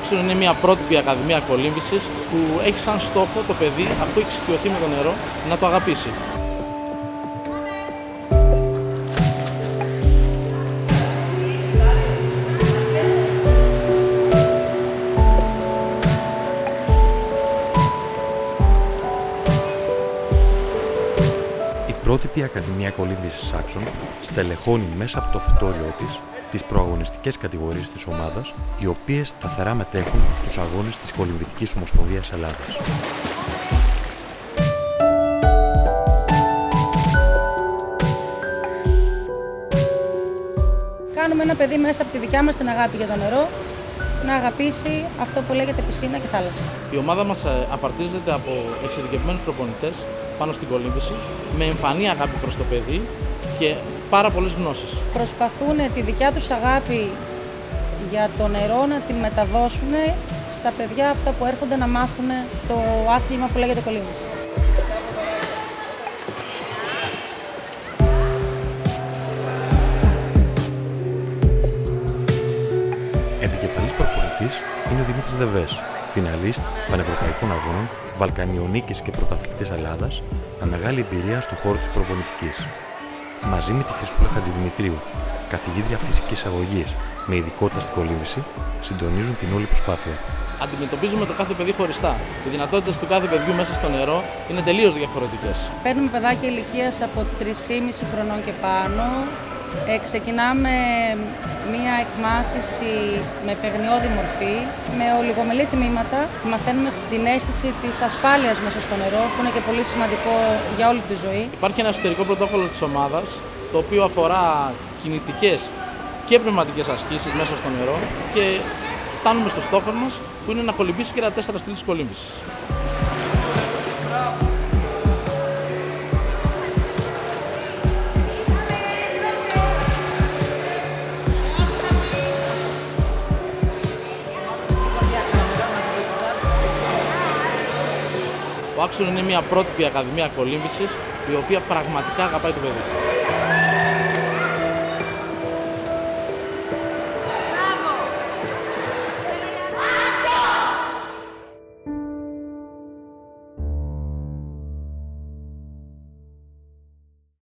Το Άξιον είναι μια πρότυπη ακαδημία κολύμβησης που έχει σαν στόχο το παιδί, αφού έχει εξοικειωθεί με το νερό, να το αγαπήσει. Η πρότυπη Ακαδημία Κολύμβησης Άξιον στελεχώνει μέσα από το φυτόριό της τις προαγωνιστικές κατηγορίες της ομάδας, οι οποίες σταθερά μετέχουν στους αγώνες της Κολυμβητικής Ομοσπονδίας Ελλάδας. Κάνουμε ένα παιδί μέσα από τη δικιά μας την αγάπη για το νερό να αγαπήσει αυτό που λέγεται πισίνα και θάλασσα. Η ομάδα μας απαρτίζεται από εξειδικευμένους προπονητές πάνω στην κολύμβηση, με εμφανή αγάπη προς το παιδί και πάρα πολλές γνώσεις. Προσπαθούν τη δικιά τους αγάπη για το νερό να την μεταδώσουν στα παιδιά αυτά που έρχονται να μάθουν το άθλημα που λέγεται κολύμβηση. Επικεφαλής προπονητής είναι ο Δημήτρης Δεβές, φιναλίστ πανευρωπαϊκών αγώνων, Βαλκανιονίκης και πρωταθλητής Ελλάδας, με μεγάλη εμπειρία στον χώρο της προπονητικής. Μαζί με τη Χρυσούλα Χατζηδημητρίου, καθηγήτρια φυσικής αγωγής με ειδικότητα στην κολύμβηση, συντονίζουν την όλη προσπάθεια. Αντιμετωπίζουμε το κάθε παιδί χωριστά. Οι δυνατότητες του κάθε παιδιού μέσα στο νερό είναι τελείως διαφορετικές. Παίρνουμε παιδάκια ηλικίας από 3,5 χρονών και πάνω. Ξεκινάμε μία εκμάθηση με παιγνιώδη μορφή, με ολιγομελή τμήματα. Μαθαίνουμε την αίσθηση της ασφάλειας μέσα στο νερό, που είναι και πολύ σημαντικό για όλη τη ζωή. Υπάρχει ένα εσωτερικό πρωτόκολλο της ομάδας, το οποίο αφορά κινητικές και πνευματικές ασκήσεις μέσα στο νερό και φτάνουμε στο στόχο μας, που είναι να κολυμπήσει και τα 4 στυλ της κολύμβησης. Το Άξιον είναι μια πρότυπη ακαδημία κολύμβησης, η οποία πραγματικά αγαπάει το παιδί.